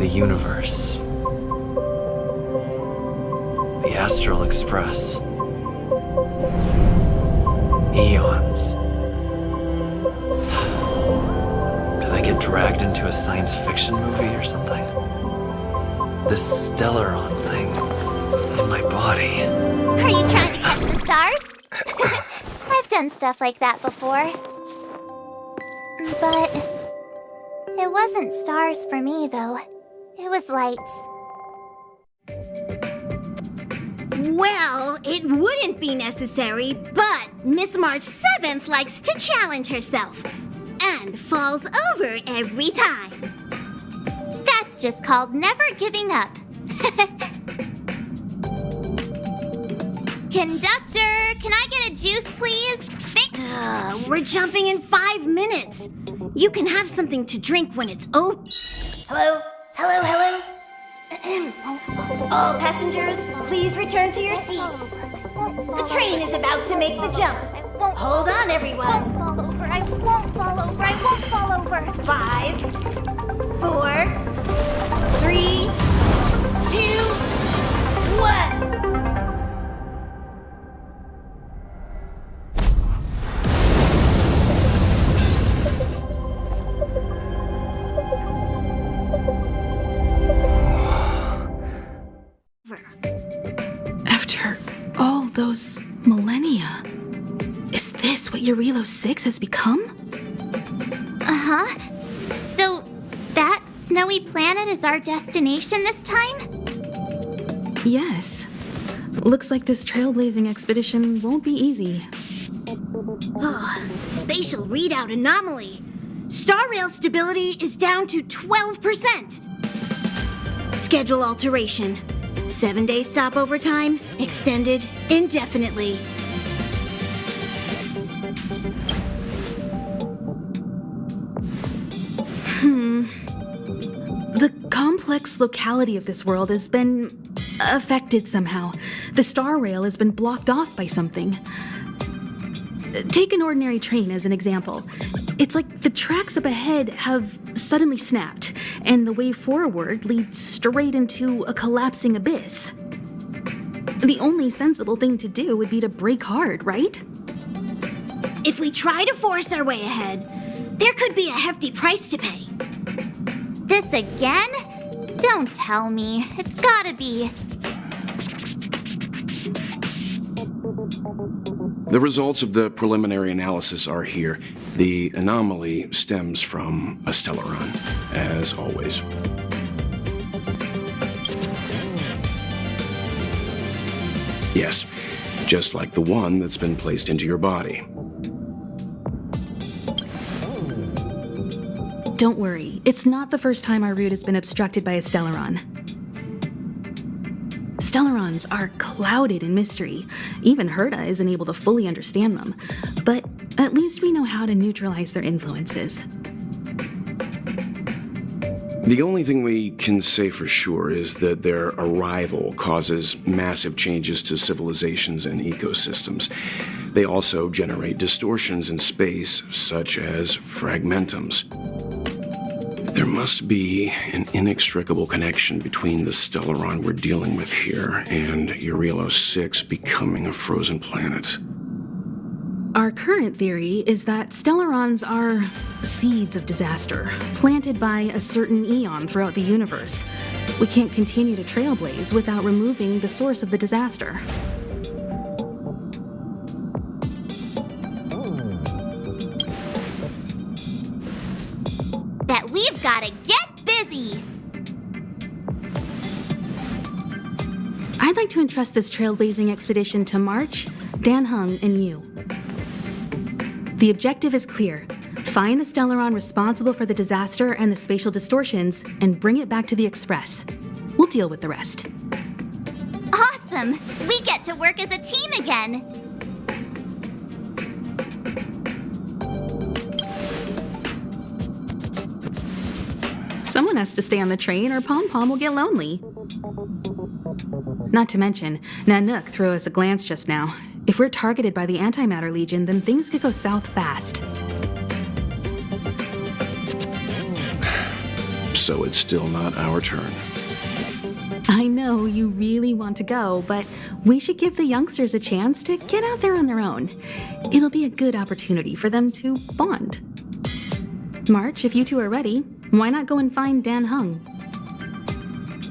The universe. The Astral Express. Eons. Did I get dragged into a science fiction movie or something? This Stellaron thing in my body. Are you trying to catch the stars? I've done stuff like that before. But it wasn't stars for me, though. It was lights. Well, it wouldn't be necessary, but Miss March 7th likes to challenge herself and falls over every time. That's just called never giving up. Conductor, can I get a juice, please? We're jumping in 5 minutes. You can have something to drink when it's over. Hello? Hello, hello? All passengers, please return to your seats. The train is about to make the jump. Hold on, everyone. I won't fall over. I won't fall over. I won't fall over. 5, 4, 3, 2, 1. After all those millennia, is this what Eurelo 6 has become? Uh-huh. So, that snowy planet is our destination this time? Yes. Looks like this trailblazing expedition won't be easy. Spatial readout anomaly. Starrail stability is down to 12%. Schedule alteration. 7-day stopover time extended indefinitely. The complex locality of this world has been affected somehow. The star rail has been blocked off by something. Take an ordinary train as an example. It's like the tracks up ahead have suddenly snapped, and the way forward leads straight into a collapsing abyss. The only sensible thing to do would be to brake hard, right? If we try to force our way ahead, there could be a hefty price to pay. This again? Don't tell me. It's gotta be. The results of the preliminary analysis are here. The anomaly stems from a stellaron, as always. Yes, just like the one that's been placed into your body. Don't worry, it's not the first time our route has been obstructed by a stellaron. Stellarons are clouded in mystery. Even Herta isn't able to fully understand them. But at least we know how to neutralize their influences. The only thing we can say for sure is that their arrival causes massive changes to civilizations and ecosystems. They also generate distortions in space, such as fragmentums. There must be an inextricable connection between the stellaron we're dealing with here and Eurelo 6 becoming a frozen planet. Our current theory is that stellarons are seeds of disaster, planted by a certain eon throughout the universe. We can't continue to trailblaze without removing the source of the disaster. That we've gotta get busy! I'd like to entrust this trailblazing expedition to March, Dan Hung, and you. The objective is clear. Find the stellaron responsible for the disaster and the spatial distortions, and bring it back to the Express. We'll deal with the rest. Awesome! We get to work as a team again! Someone has to stay on the train or Pom Pom will get lonely. Not to mention, Nanook threw us a glance just now. If we're targeted by the Antimatter Legion, then things could go south fast. so it's still not our turn. I know you really want to go, but we should give the youngsters a chance to get out there on their own. It'll be a good opportunity for them to bond. March, if you two are ready, why not go and find Dan Hung?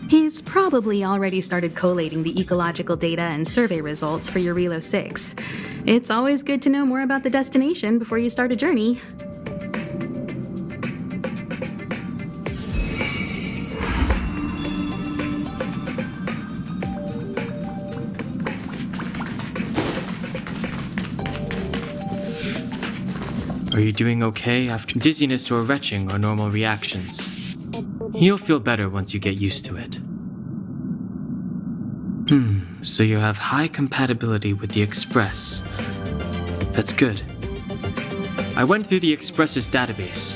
He's probably already started collating the ecological data and survey results for your Relo 6. It's always good to know more about the destination before you start a journey. Are you doing okay after dizziness or retching are normal reactions? You'll feel better once you get used to it. So you have high compatibility with the Express. That's good. I went through the Express's database,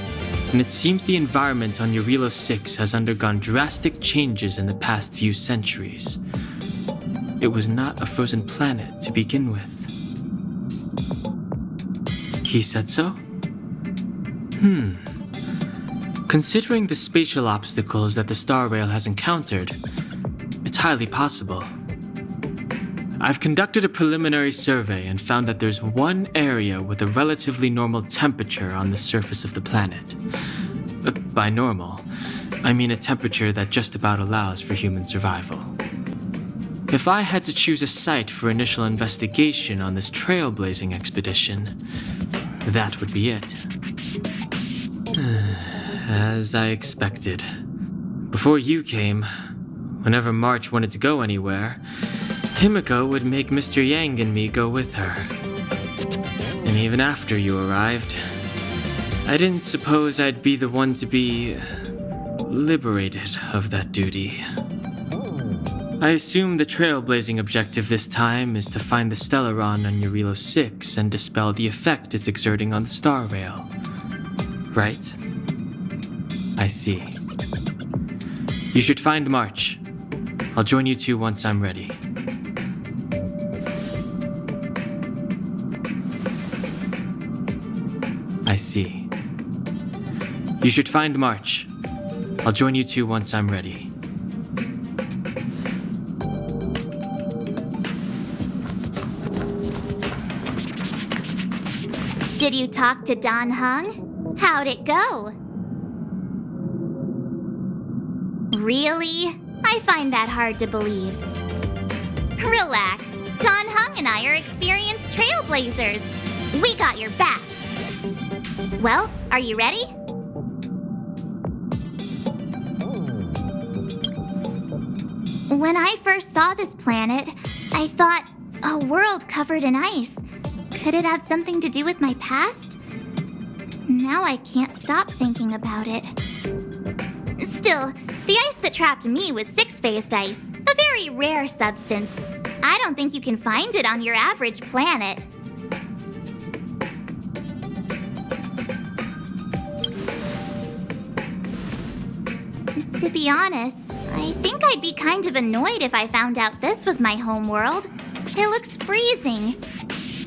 and it seems the environment on your Relo 6 has undergone drastic changes in the past few centuries. It was not a frozen planet to begin with. He said so? Considering the spatial obstacles that the Starrail has encountered, it's highly possible. I've conducted a preliminary survey and found that there's one area with a relatively normal temperature on the surface of the planet. By normal, I mean a temperature that just about allows for human survival. If I had to choose a site for initial investigation on this trailblazing expedition, that would be it. As I expected. Before you came, whenever March wanted to go anywhere, Himiko would make Mr. Yang and me go with her. And even after you arrived, I didn't suppose I'd be the one to be liberated of that duty. I assume the trailblazing objective this time is to find the Stellaron on your Relo 6 and dispel the effect it's exerting on the Starrail. Right? I see. You should find March. I'll join you two once I'm ready. I see. You should find March. I'll join you two once I'm ready. Did you talk to Dan Hung? How'd it go? Really? I find that hard to believe. Relax. Dan Hung and I are experienced trailblazers. We got your back. Well, are you ready? When I first saw this planet, I thought, a world covered in ice. Could it have something to do with my past? Now I can't stop thinking about it. Still, the ice that trapped me was six-phased ice, a very rare substance. I don't think you can find it on your average planet. To be honest, I think I'd be kind of annoyed if I found out this was my home world. It looks freezing.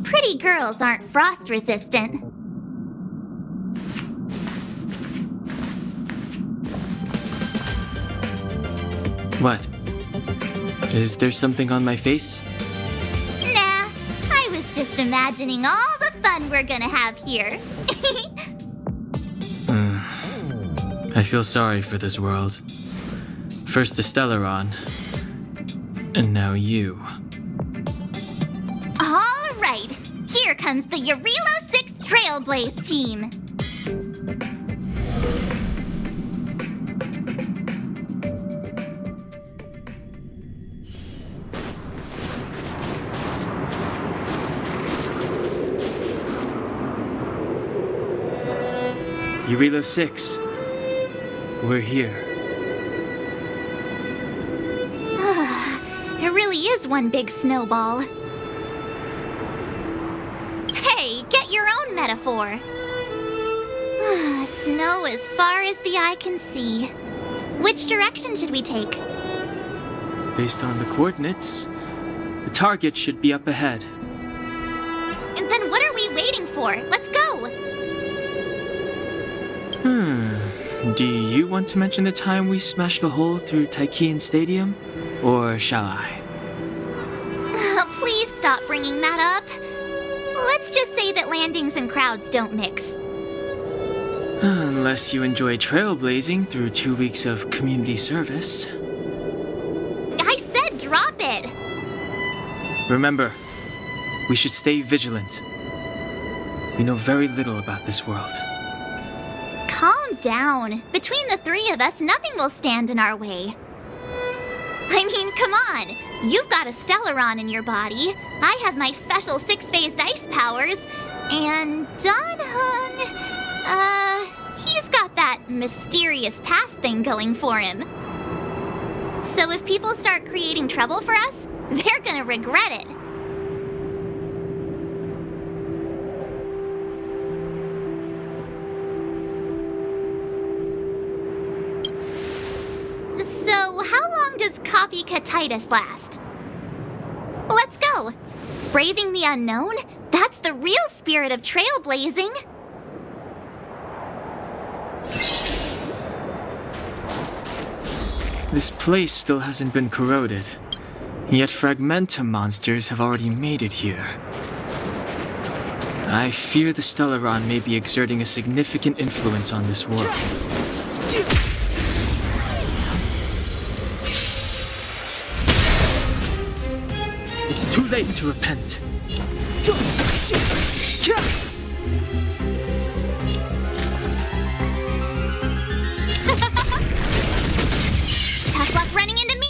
Pretty girls aren't frost resistant. What? Is there something on my face? Nah, I was just imagining all the fun we're gonna have here. I feel sorry for this world. First the Stellaron, and now you. All right, here comes the Relo 6 Trailblaze team. Relo 6. We're here. It really is one big snowball. Hey, get your own metaphor. Snow as far as the eye can see. Which direction should we take? Based on the coordinates, the target should be up ahead. And then what are we waiting for? Let's go! Do you want to mention the time we smashed a hole through Taikian Stadium? Or shall I? Please stop bringing that up. Let's just say that landings and crowds don't mix. Unless you enjoy trailblazing through 2 weeks of community service. I said drop it! Remember, we should stay vigilant. We know very little about this world. Calm down. Between the three of us, nothing will stand in our way. I mean, come on. You've got a Stellaron in your body. I have my special 6-phased ice powers. And Danhung, he's got that mysterious past thing going for him. So if people start creating trouble for us, they're gonna regret it. So how long does copycatitis last? Let's go. Braving the unknown? That's the real spirit of trailblazing. This place still hasn't been corroded, yet Fragmentum monsters have already made it here. I fear the Stellaron may be exerting a significant influence on this world. It's too late to repent. Tough luck running into me.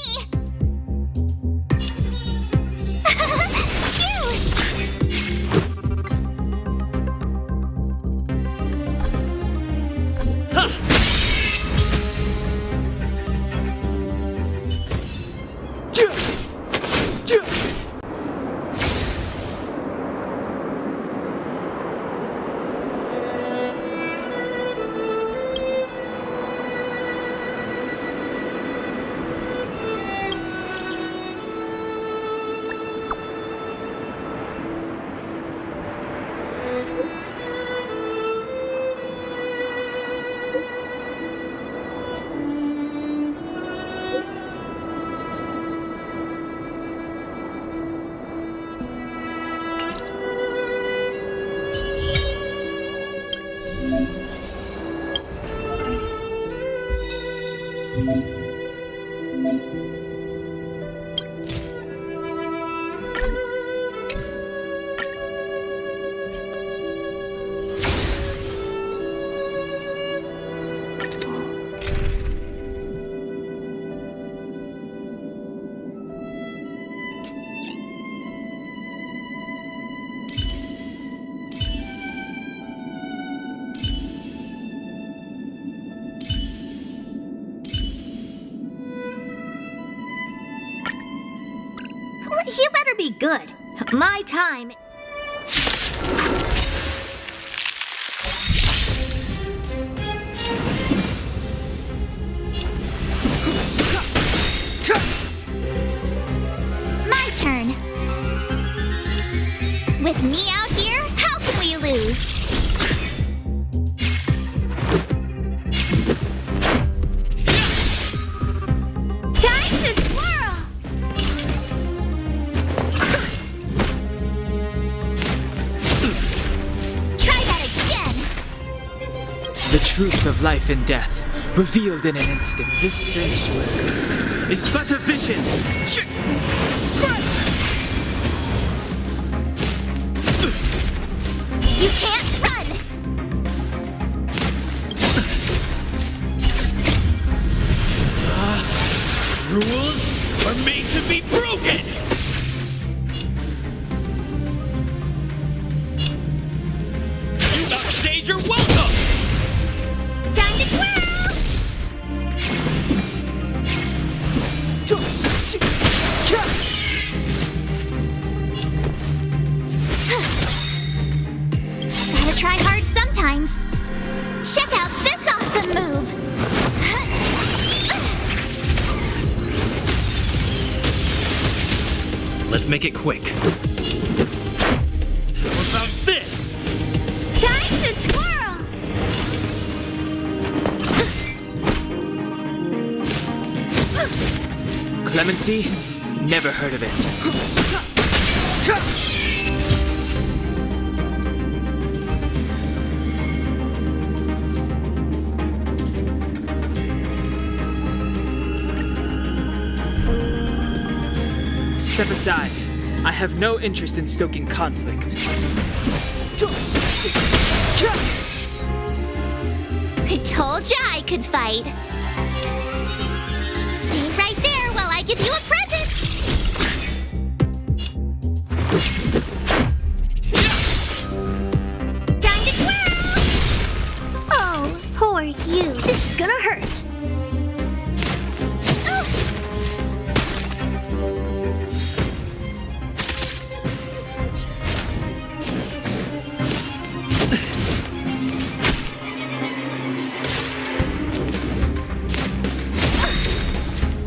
You better be good. My time. My turn. With me out here, how can we lose? Time to twirl! Try that again! The truth of life and death, revealed in an instant. This sanctuary is but a vision. You can't run! Rules are made to be broken! You upstage your welcome! Time to twirl! Gotta try hard sometimes. Check out this awesome move! Let's make it quick. How about this? Time to twirl! Clemency? Never heard of it. Step aside. I have no interest in stoking conflict. I told ya I could fight. Stay right there while I give you a present. Time to twirl! Oh, poor you. This is gonna hurt.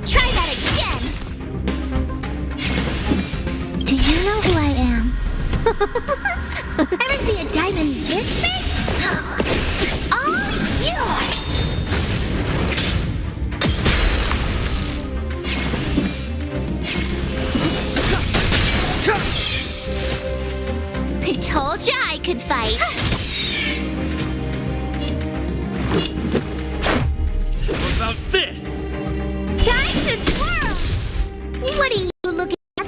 Try that again. Do you know who I am? Ever see a diamond this big? It's all yours. I told ya I could fight. How about this? Time to twirl! What are you looking at?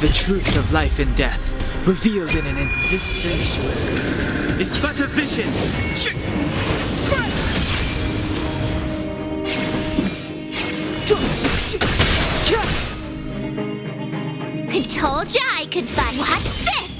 The truth of life and death, revealed in an this sanctuary, is but a vision. I told ya I could fight. Watch this!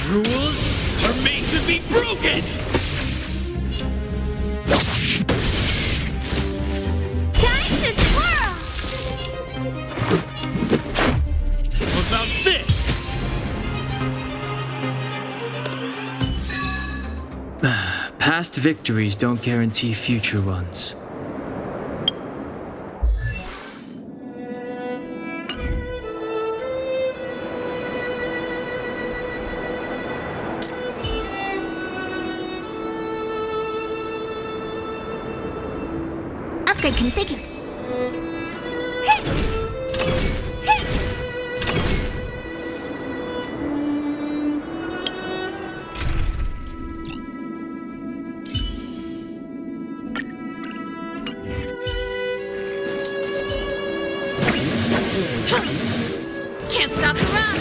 Rules are made to be broken! Time to twirl! How about this? Past victories don't guarantee future ones. Upgrade configured. Can't stop the run!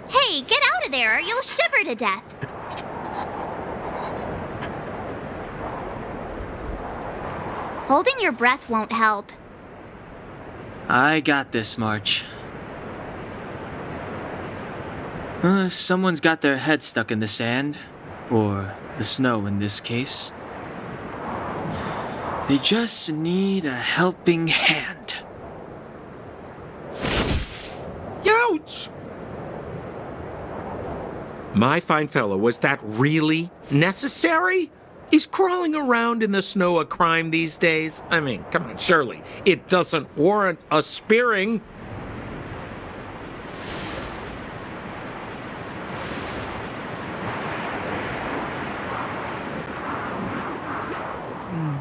Hey, get out of there or you'll shiver to death. Holding your breath won't help. I got this, March. If someone's got their head stuck in the sand, or the snow in this case, they just need a helping hand. Ouch! My fine fellow, was that really necessary? Is crawling around in the snow a crime these days? I mean, come on, surely it doesn't warrant a spearing.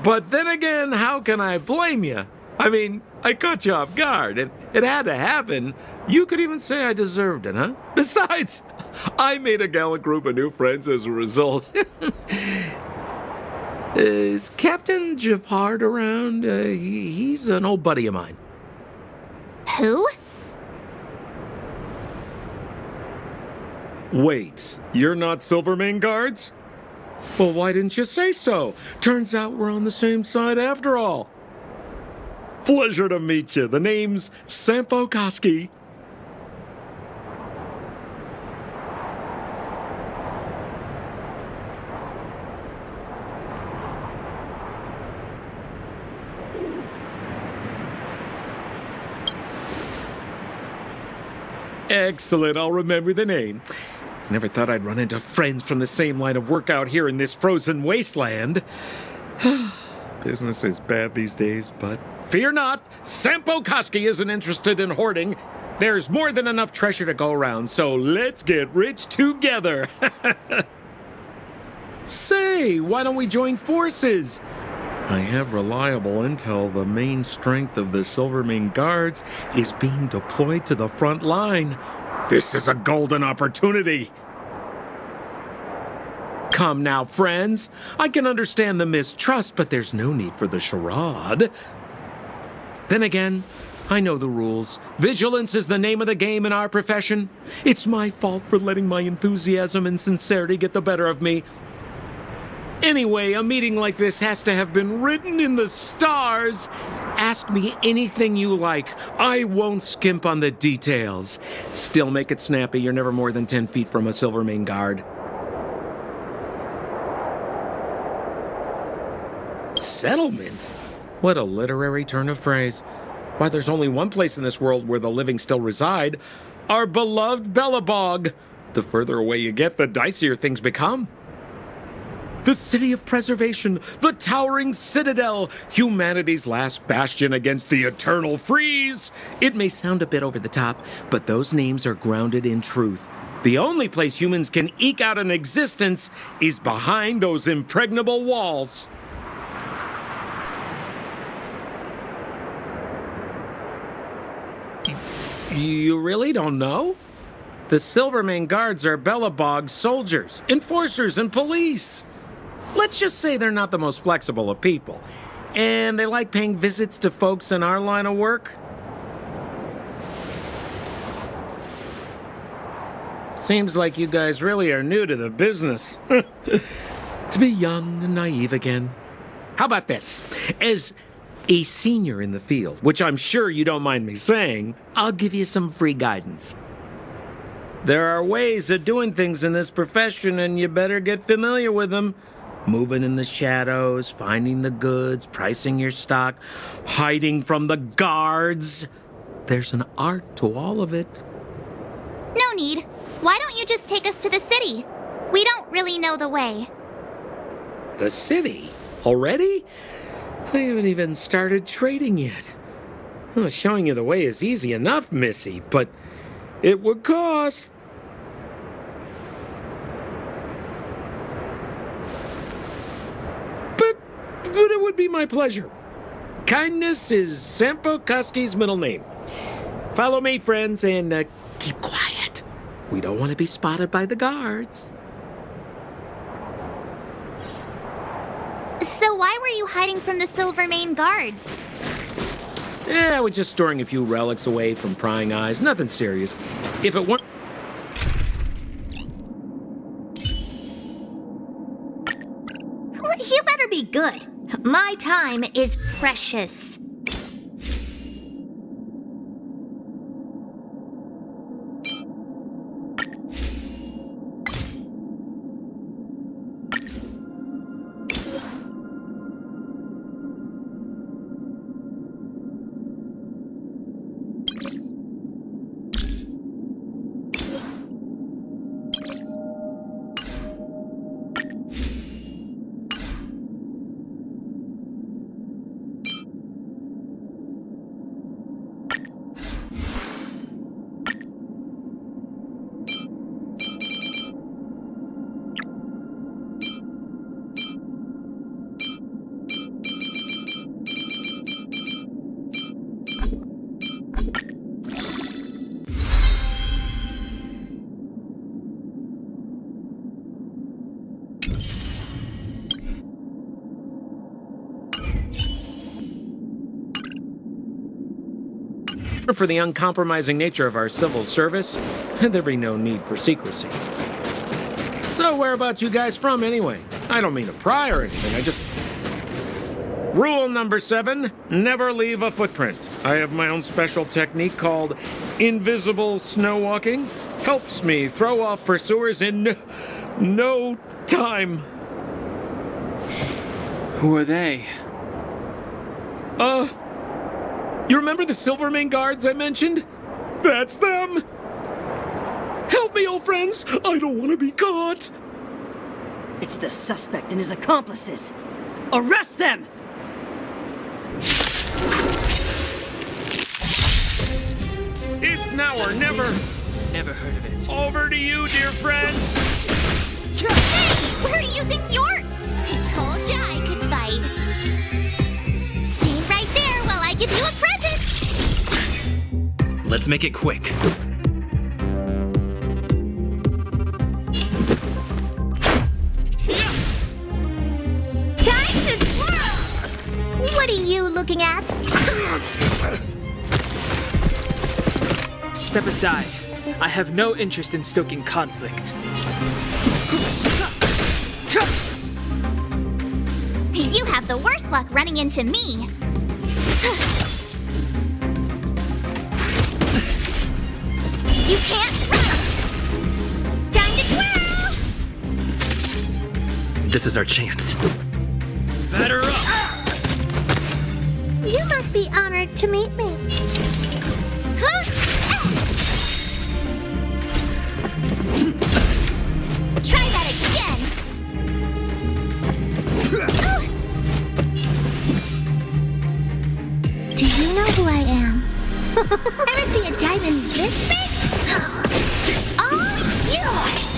But then again, how can I blame you? I mean, I caught you off guard. It had to happen. You could even say I deserved it, huh? Besides, I made a gallant group of new friends as a result. Is Captain Japard around? He's an old buddy of mine. Who? Wait, you're not Silvermane guards? Well, why didn't you say so? Turns out we're on the same side after all. Pleasure to meet you. The name's Sampo Koski. Excellent, I'll remember the name. Never thought I'd run into friends from the same line of work out here in this frozen wasteland. Business is bad these days, but fear not, Sampo Koski isn't interested in hoarding. There's more than enough treasure to go around, so let's get rich together. Say, why don't we join forces? I have reliable intel the main strength of the Silvermane Guards is being deployed to the front line. This is a golden opportunity. Come now, friends. I can understand the mistrust, but there's no need for the charade. Then again, I know the rules. Vigilance is the name of the game in our profession. It's my fault for letting my enthusiasm and sincerity get the better of me. Anyway, a meeting like this has to have been written in the stars. Ask me anything you like. I won't skimp on the details. Still make it snappy. You're never more than 10 feet from a Silvermane guard. Settlement? What a literary turn of phrase. Why, there's only one place in this world where the living still reside. Our beloved Bellabog. The further away you get, the dicier things become. The city of preservation, the towering citadel, humanity's last bastion against the eternal freeze. It may sound a bit over the top, but those names are grounded in truth. The only place humans can eke out an existence is behind those impregnable walls. You really don't know? The Silvermane Guards are Bellabog's soldiers, enforcers, and police. Let's just say they're not the most flexible of people, and they like paying visits to folks in our line of work. Seems like you guys really are new to the business. To be young and naive again. How about this? As a senior in the field, which I'm sure you don't mind me saying, I'll give you some free guidance. There are ways of doing things in this profession, and you better get familiar with them. Moving in the shadows, finding the goods, pricing your stock, hiding from the guards. There's an art to all of it. No need. Why don't you just take us to the city? We don't really know the way. The city? Already? I haven't even started trading yet. Well, showing you the way is easy enough, Missy, but it would cost. But it would be my pleasure. Kindness is Sampo Koski's middle name. Follow me, friends, and keep quiet. We don't want to be spotted by the guards. So why were you hiding from the Silvermane Guards? I was just storing a few relics away from prying eyes. Nothing serious. If it weren't... You better be good. My time is precious. For the uncompromising nature of our civil service, there'd be no need for secrecy. So whereabouts you guys from anyway? I don't mean to pry or anything, I just... Rule number 7, never leave a footprint. I have my own special technique called invisible snow walking. Helps me throw off pursuers in no time. Who are they? You remember the Silvermane guards I mentioned? That's them! Help me, old friends! I don't want to be caught! It's the suspect and his accomplices. Arrest them! It's now or never! Never heard of it. Over to you, dear friend! Hey, where do you think you're? I told ya I could fight. Stand right there while I give you a present. Let's make it quick. Time to twirl! What are you looking at? Step aside. I have no interest in stoking conflict. You have the worst luck running into me. You can't run! Time to twirl! This is our chance. Batter up! You must be honored to meet me. Try that again! Do you know who I am? Ever see a diamond this big? It's all yours!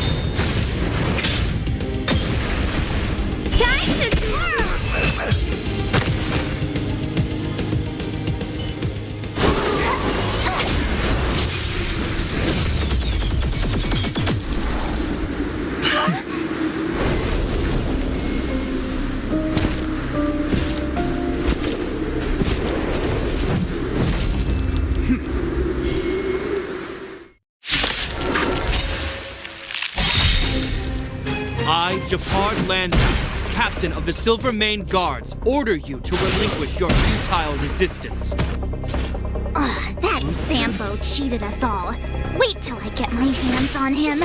Time to twirl! I, Japard Landau, captain of the Silvermane Guards, order you to relinquish your futile resistance. That Sampo cheated us all. Wait till I get my hands on him.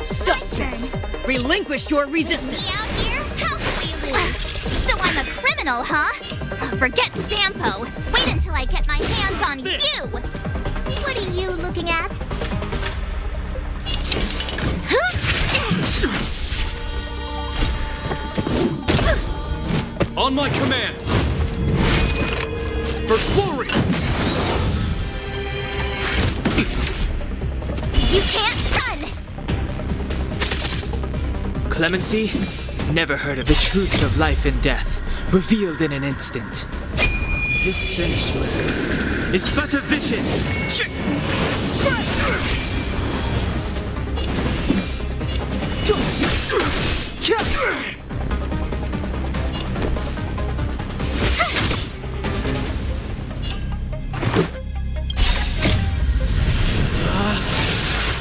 Suspect! Relinquish your resistance! Me out here? How can we lose? So I'm a criminal, huh? Forget Sampo. Wait until I get my hands on you. What are you looking at? On my command! For glory! You can't run! Clemency? Never heard of the truth of life and death, revealed in an instant. This sanctuary is but a vision.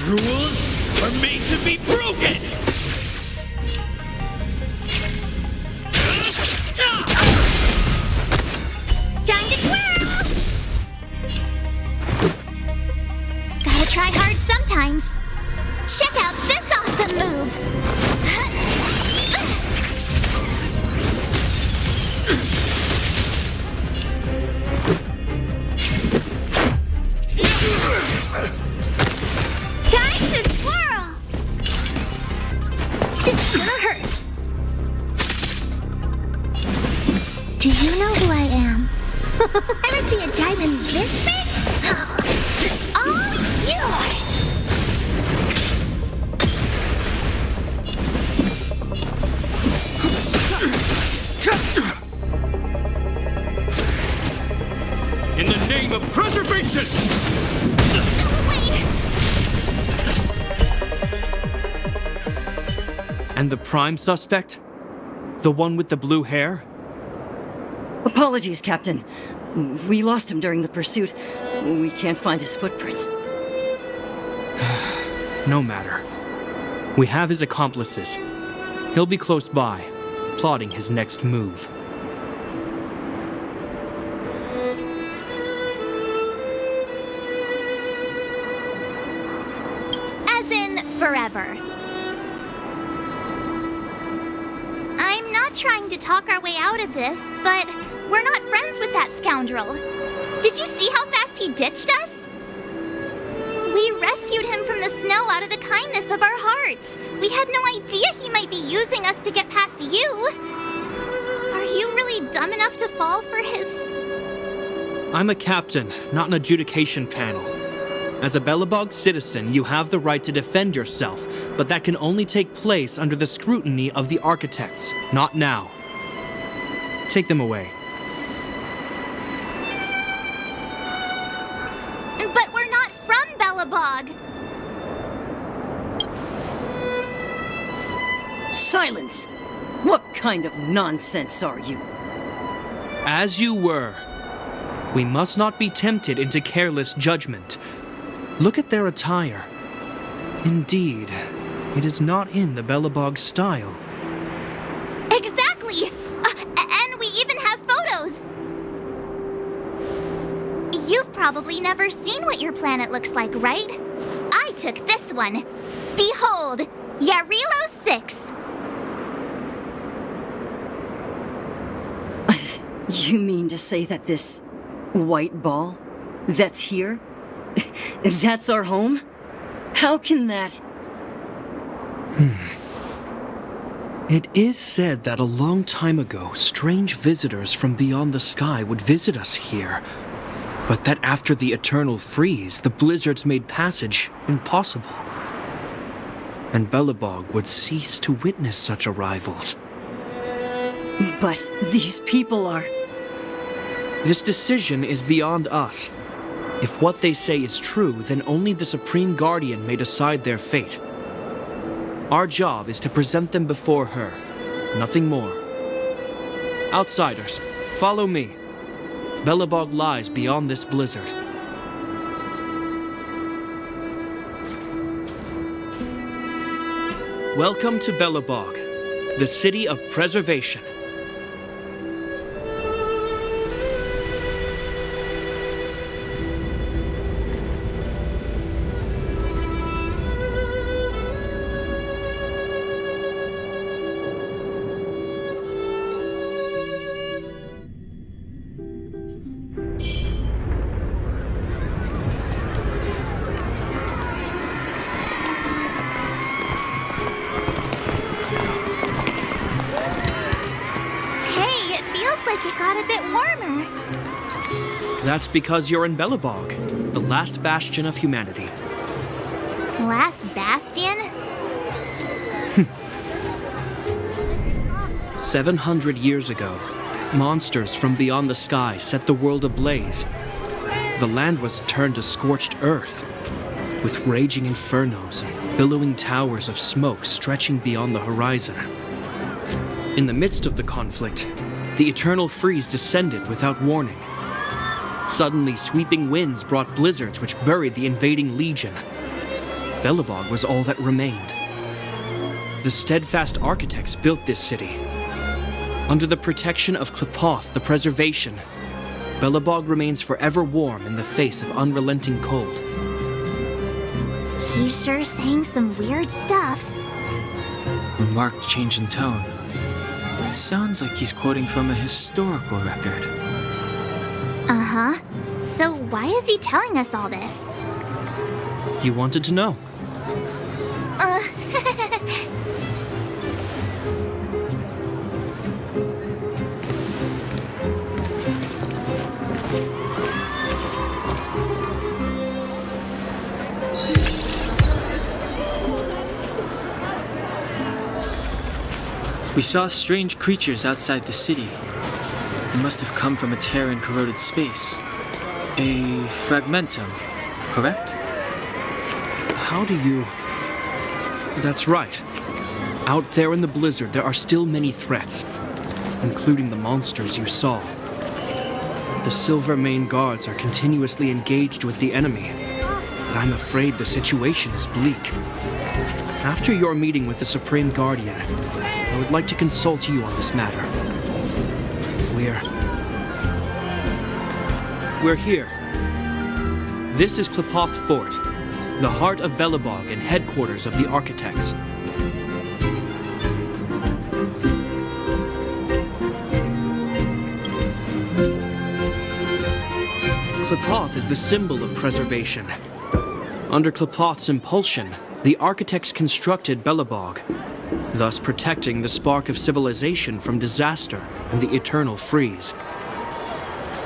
Rules are made to be broken! Do you know who I am? Ever see a diamond this big? Oh, it's all yours! In the name of preservation! Go away! And the prime suspect? The one with the blue hair? Apologies, Captain. We lost him during the pursuit. We can't find his footprints. No matter. We have his accomplices. He'll be close by, plotting his next move. As in, forever. I'm not trying to talk our way out of this, but we're not friends with that scoundrel. Did you see how fast he ditched us? We rescued him from the snow out of the kindness of our hearts. We had no idea he might be using us to get past you. Are you really dumb enough to fall for his... I'm a captain, not an adjudication panel. As a Belobog citizen, you have the right to defend yourself, but that can only take place under the scrutiny of the architects, not now. Take them away. But we're not from Belobog. Silence! What kind of nonsense are you? As you were. We must not be tempted into careless judgment. Look at their attire. Indeed, it is not in the Belobog style. Exactly! And we even have photos! You've probably never seen what your planet looks like, right? I took this one. Behold, Yarilo 6. You mean to say that this white ball that's here, that's our home? How can that... It is said that a long time ago, strange visitors from beyond the sky would visit us here. But that after the eternal freeze, the blizzards made passage impossible. And Belobog would cease to witness such arrivals. But these people are... This decision is beyond us. If what they say is true, then only the Supreme Guardian may decide their fate. Our job is to present them before her, nothing more. Outsiders, follow me. Belobog lies beyond this blizzard. Welcome to Belobog, the city of preservation. It got a bit warmer. That's because you're in Belobog, the last bastion of humanity. Last bastion? 700 years ago, monsters from beyond the sky set the world ablaze. The land was turned to scorched earth, with raging infernos and billowing towers of smoke stretching beyond the horizon. In the midst of the conflict, the eternal freeze descended without warning. Suddenly, sweeping winds brought blizzards which buried the invading legion. Belobog was all that remained. The steadfast architects built this city. Under the protection of Klipoth, the preservation, Belobog remains forever warm in the face of unrelenting cold. He's sure saying some weird stuff. A marked change in tone. It sounds like he's quoting from a historical record. Uh-huh. So why is he telling us all this? You wanted to know. We saw strange creatures outside the city. They must have come from a tear in corroded space. A fragmentum, correct? How do you... That's right. Out there in the blizzard, there are still many threats, including the monsters you saw. The Silver Mane Guards are continuously engaged with the enemy, but I'm afraid the situation is bleak. After your meeting with the Supreme Guardian, I would like to consult you on this matter. We're here. This is Klepoth Fort, the heart of Belobog and headquarters of the Architects. Klepoth is the symbol of preservation. Under Klepoth's impulsion, the Architects constructed Belobog, thus protecting the spark of civilization from disaster and the eternal freeze.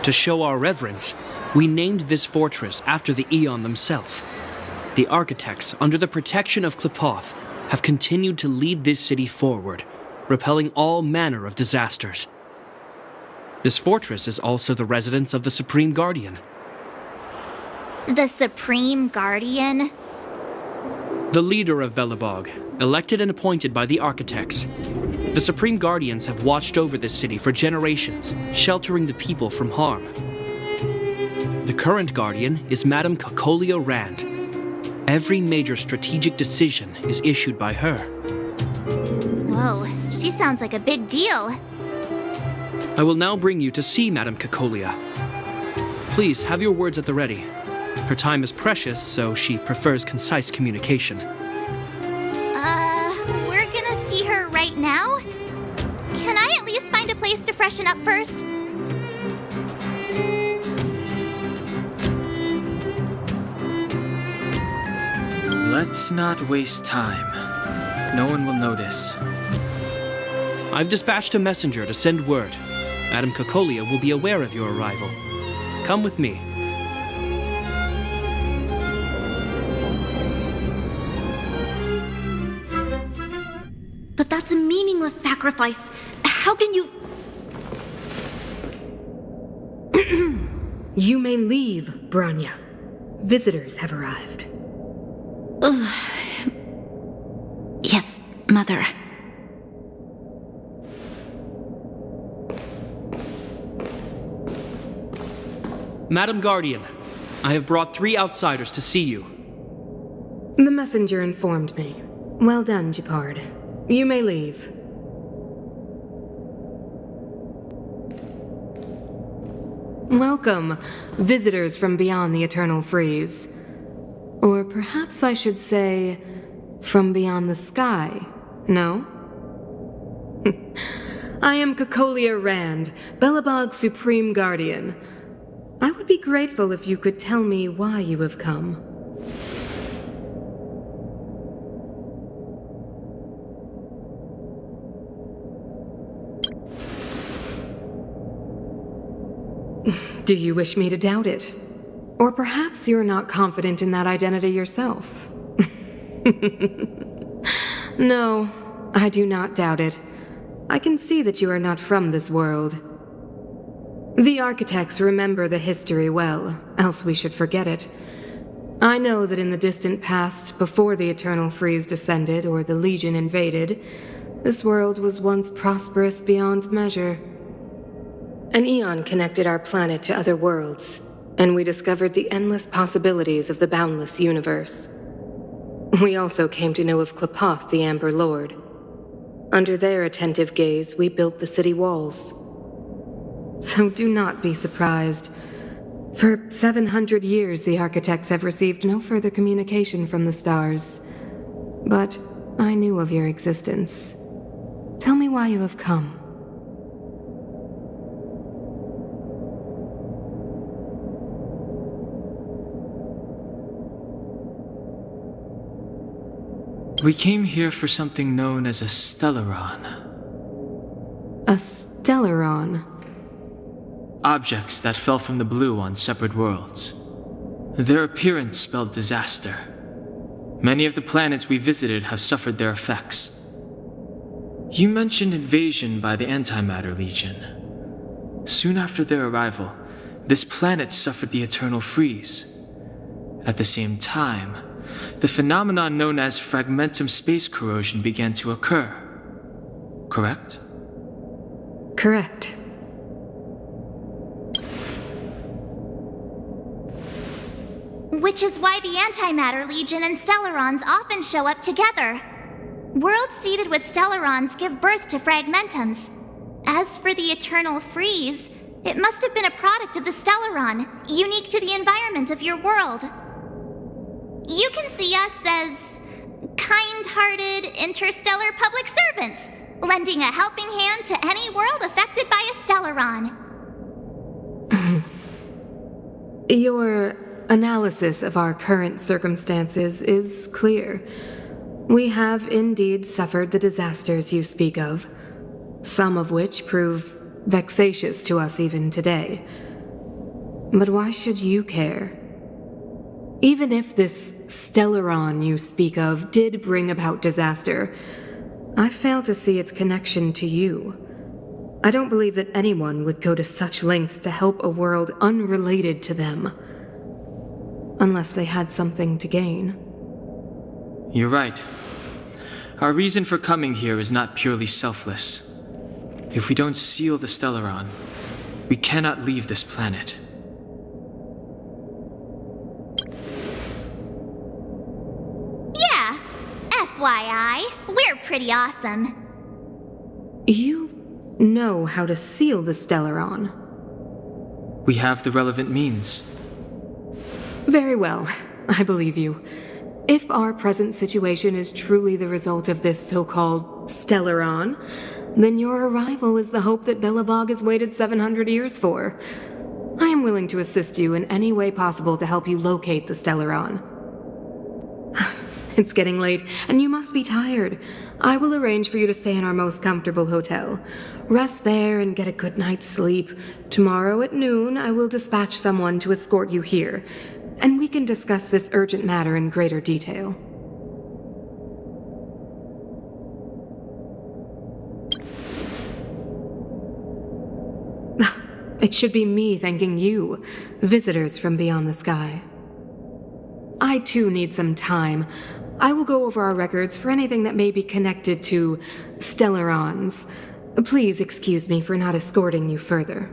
To show our reverence, we named this fortress after the Aeon themselves. The Architects, under the protection of Klepoth, have continued to lead this city forward, repelling all manner of disasters. This fortress is also the residence of the Supreme Guardian. The Supreme Guardian? The leader of Belobog, elected and appointed by the Architects. The Supreme Guardians have watched over this city for generations, sheltering the people from harm. The current Guardian is Madame Cocolia Rand. Every major strategic decision is issued by her. Whoa, she sounds like a big deal. I will now bring you to see Madame Cocolia. Please have your words at the ready. Her time is precious, so she prefers concise communication. We're gonna see her right now? Can I at least find a place to freshen up first? Let's not waste time. No one will notice. I've dispatched a messenger to send word. Madame Cocolia will be aware of your arrival. Come with me. But that's a meaningless sacrifice. How can you... You may leave, Branya. Visitors have arrived. Yes, Mother. Madam Guardian, I have brought 3 outsiders to see you. The messenger informed me. Well done, Gepard. You may leave. Welcome, visitors from beyond the eternal freeze. Or perhaps I should say, from beyond the sky, no? I am Cocolia Rand, Belobog's Supreme Guardian. I would be grateful if you could tell me why you have come. Do you wish me to doubt it? Or perhaps you're not confident in that identity yourself. No, I do not doubt it. I can see that you are not from this world. The Architects remember the history well, else we should forget it. I know that in the distant past, before the Eternal Freeze descended or the Legion invaded, this world was once prosperous beyond measure. An Aeon connected our planet to other worlds, and we discovered the endless possibilities of the boundless universe. We also came to know of Klepoth, the Amber Lord. Under their attentive gaze, we built the city walls. So do not be surprised. For 700 years, the Architects have received no further communication from the stars. But I knew of your existence. Tell me why you have come. We came here for something known as a stellaron. A stellaron? Objects that fell from the blue on separate worlds. Their appearance spelled disaster. Many of the planets we visited have suffered their effects. You mentioned invasion by the Antimatter Legion. Soon after their arrival, this planet suffered the eternal freeze. At the same time, the phenomenon known as fragmentum space corrosion began to occur. Correct? Correct. Which is why the Antimatter Legion and Stellarons often show up together. Worlds seeded with Stellarons give birth to fragmentums. As for the eternal freeze, it must have been a product of the Stellaron, unique to the environment of your world. You can see us as kind-hearted interstellar public servants, lending a helping hand to any world affected by a Stellaron. Your analysis of our current circumstances is clear. We have indeed suffered the disasters you speak of, some of which prove vexatious to us even today. But why should you care? Even if this Stellaron you speak of did bring about disaster, I fail to see its connection to you. I don't believe that anyone would go to such lengths to help a world unrelated to them, unless they had something to gain. You're right. Our reason for coming here is not purely selfless. If we don't seal the Stellaron, we cannot leave this planet. Yeah, FYI, we're pretty awesome. You know how to seal the Stellaron. We have the relevant means. Very well, I believe you. If our present situation is truly the result of this so-called Stellaron, then your arrival is the hope that Belobog has waited 700 years for. I am willing to assist you in any way possible to help you locate the Stellaron. It's getting late, and you must be tired. I will arrange for you to stay in our most comfortable hotel. Rest there and get a good night's sleep. Tomorrow at noon, I will dispatch someone to escort you here, and we can discuss this urgent matter in greater detail. It should be me thanking you, visitors from beyond the sky. I too need some time. I will go over our records for anything that may be connected to Stellarons. Please excuse me for not escorting you further.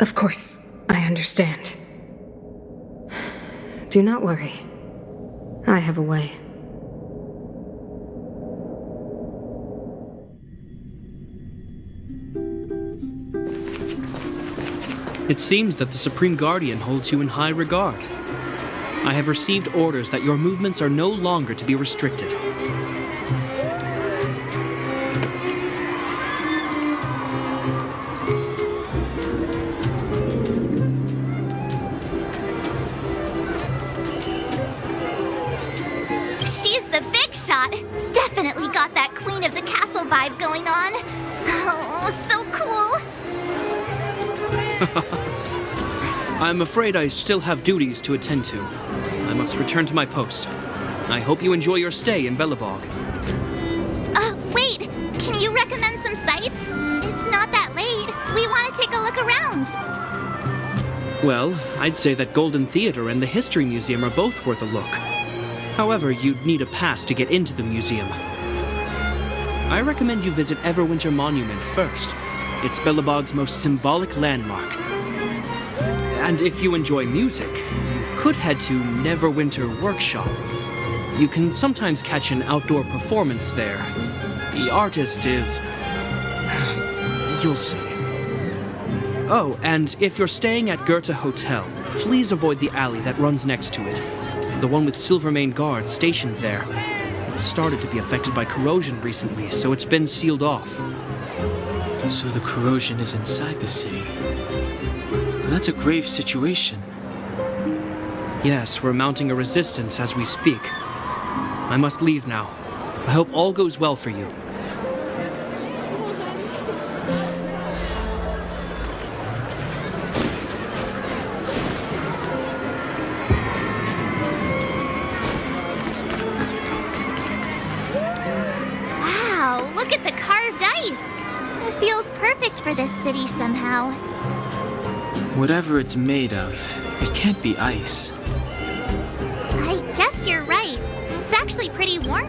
Of course, I understand. Do not worry. I have a way. It seems that the Supreme Guardian holds you in high regard. I have received orders that your movements are no longer to be restricted. She's the big shot. Definitely got that Queen of the Castle vibe going on. Oh, so cool. I'm afraid I still have duties to attend to. I must return to my post. I hope you enjoy your stay in Belobog. Wait. Can you recommend some sites? It's not that late. We want to take a look around. Well, I'd say that Golden Theater and the History Museum are both worth a look. However, you'd need a pass to get into the museum. I recommend you visit Everwinter Monument first. It's Belobog's most symbolic landmark. And if you enjoy music, you could head to Neverwinter Workshop. You can sometimes catch an outdoor performance there. The artist is... you'll see. Oh, and if you're staying at Goethe Hotel, please avoid the alley that runs next to it. The one with Silvermane guards stationed there. It's started to be affected by corrosion recently, so it's been sealed off. So the corrosion is inside the city. Well, that's a grave situation. Yes, we're mounting a resistance as we speak. I must leave now. I hope all goes well for you. Wow, look at the carved ice! It feels perfect for this city somehow. Whatever it's made of, it can't be ice. I guess you're right. It's actually pretty warm.